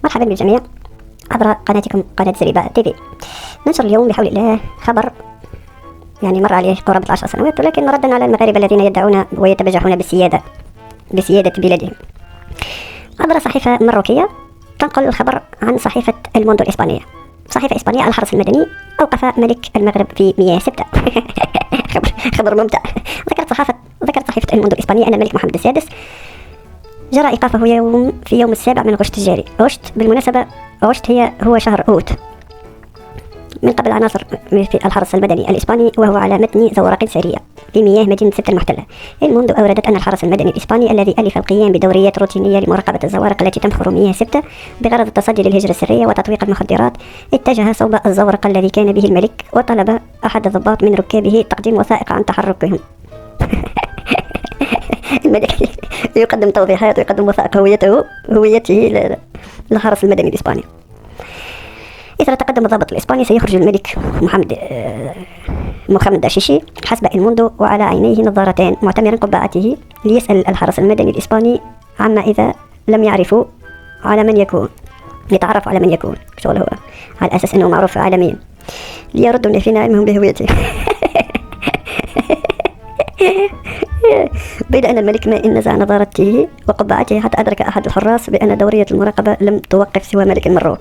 مرحبا بالجميع عبر قناتكم قناة زريبة تي في. ننشر اليوم بحول الله خبر يعني مر عليه قرابة 10 سنوات، ولكن ردا على المغاربة الذين يدعون ويتبجحون بسيادة بلادهم. عبر صحيفة مروكية تنقل الخبر عن صحيفة الموندو الإسبانية. صحيفة إسبانية الحرس المدني أوقف ملك المغرب في مياه سبتة. خبر ممتع. ذكرت صحيفة الموندو الإسبانية أن الملك محمد السادس جرى إيقافه في يوم 7 من غشت الجاري. غشت بالمناسبة، غشت هو شهر أوت، من قبل عناصر في الحرس المدني الإسباني، وهو على متن زورق سريع في مياه مدينة سبتة المحتلة. الموندو أوردت أن الحرس المدني الإسباني الذي ألف القيام بدوريات روتينية لمراقبة الزوارق التي تنخر مياه سبتة بغرض التصدي للهجرة السرية وتطويق المخدرات، اتجه صوب الزورق الذي كان به الملك، وطلب أحد الضباط من ركابه تقديم وثائق عن تحركهم. الملك يقدم توضيحات ويقدم وثائق هويته للحرس المدني الإسباني. إثر تقدم الضابط الإسباني سيخرج الملك محمد الشيشي حسب الموندو وعلى عينيه نظارتان معتمرا قبعته ليسأل الحرس المدني الإسباني عما إذا لم يعرفوا على من يكون، يتعرف على من يكون شغل هو على أساس أنه معروف عالميا، ليردوا في نعمهم بهويته. بيد أن الملك ما إن نزع نظارته وقبعته حتى أدرك أحد الحراس بأن دورية المراقبة لم توقف سوى ملك المروك.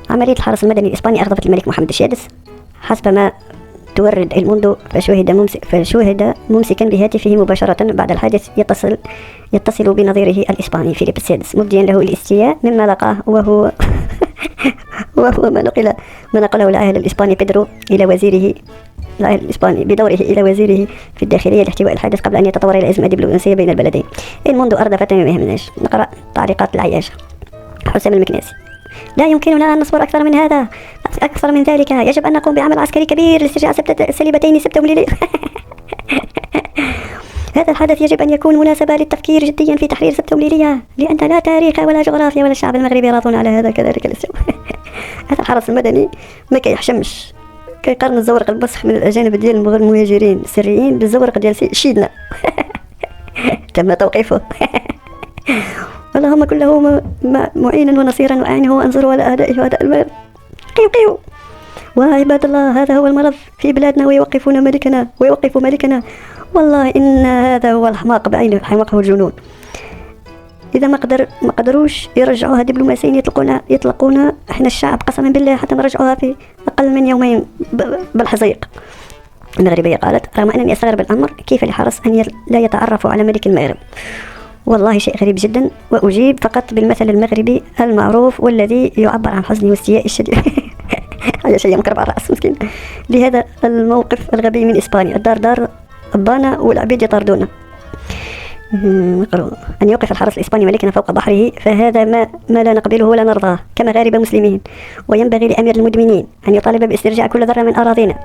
عملية الحرس المدني الإسباني أغضبت الملك محمد السادس حسب ما تورد الموندو، فشوهد ممسكا بهاتفه مباشرة بعد الحادث يتصل بنظيره الإسباني فيليب السادس مبديا له الاستياء مما لقاه، وهو ما نقله العاهل الإسباني بيدرو إلى وزيره بدوره إلى وزيره في الداخلية لاحتواء الحادث قبل أن يتطور إلى أزمة دبلوماسية بين البلدين. الموندو أردفت ما يهمناش. نقرأ تعليقات العياش. حسام المكناسي: لا يمكننا أن نصبر أكثر من هذا، أكثر من ذلك. يجب أن نقوم بعمل عسكري كبير لاسترجاع سليبتين سبتة ومليلية. هذا الحدث يجب أن يكون مناسبة للتفكير جديا في تحرير سبتة ومليلية، لأن لا تاريخ ولا جغرافيا ولا الشعب المغربي راضون على هذا كذلك الاستواء. هذا الحرس المدني ما كيحشمش، كيقارن الزورق البصخ من الأجانب ديال المهاجرين السريين بالزورق ديال شيدنا. تم توقيفه. اللهم كن له معينا ونصيرا وأعنه وأنصره على أعدائه وأعداء المغرب. قيو وعباد الله، هذا هو المرض في بلادنا ويوقف ملكنا. والله إن هذا هو الحماق بعينه، الحماق هو الجنون. إذا ما قدروش يرجعوها دبلوماسيين يطلقونا احنا الشعب قسما بالله حتى نرجعوها في أقل من يومين بالحزيق. المغربية قالت: رغم أنني أستغرب الأمر، كيف لحرس أن لا يتعرفوا على ملك المغرب؟ والله شيء غريب جدا، وأجيب فقط بالمثل المغربي المعروف والذي يعبر عن حزني واستيائي الشديد. هذا شيء مكرب على الرأس مسكين لهذا الموقف الغبي من إسبانيا. الدار دار أبانا والعبيد يطاردونا. أن يوقف الحرس الإسباني ملكنا فوق بحره، فهذا ما لا نقبله ولا نرضاه كمغاربة مسلمين، وينبغي لأمير المدمنين أن يطالب باسترجاع كل ذرة من أراضينا.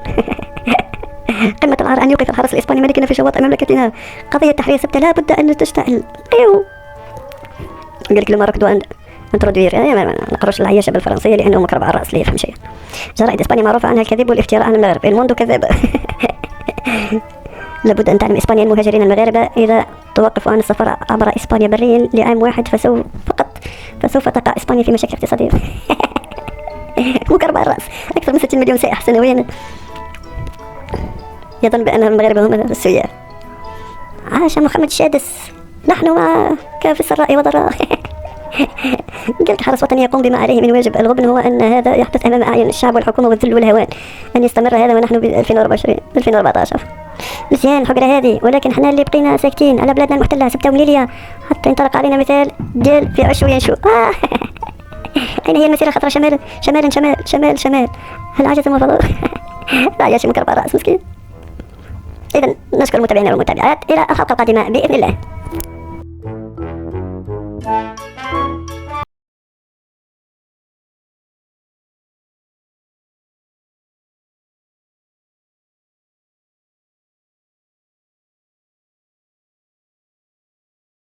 قمة العار أن يوقف الحرس الإسباني ملكنا في شواطئ مملكتنا. قضية تحرير سبتة لا بد أن تشتعل. قال لك لما ركضوا أن ترودوير، ما نقروش العياشة بالفرنسية لأنه مكرب على الرأس، لا يفهم شيء. جرائد إسبانيا معروفة عنها الكذب والافتراء عن المغرب. الموندو كذاب. لابد أن تعلم إسبانيا المهاجرين المغاربة إذا توقفوا عن السفر عبر إسبانيا بريا لعام واحد فسوف تقع إسبانيا في مشاكل اقتصادية. مكرب على الرأس. أكثر من 60 مليون سائح سنويا يظن بأن المغاربة هم السياح. عاش محمد السادس، نحن معك في السراء والضراء. قال حرس وطني يقوم بما عليه من واجب. الغبن هو أن هذا يحدث أمام أعين الشعب والحكومة والذل والهوان، أن يستمر هذا ونحن ب 2014. مزيان الحقرة هذه، ولكن احنا اللي بقينا ساكتين على بلادنا المحتلة سبتة ومليلية حتى ينطلق علينا مثال ديال في عش وينشو. أين هي المسيرة الخطرة؟ شمال. هل عجز المفضل؟ لا يا شي مكرب على الرأس مسكين. إذن نشكر المتابعين والمتابعات، إلى الحلقة القادمة بإذن الله.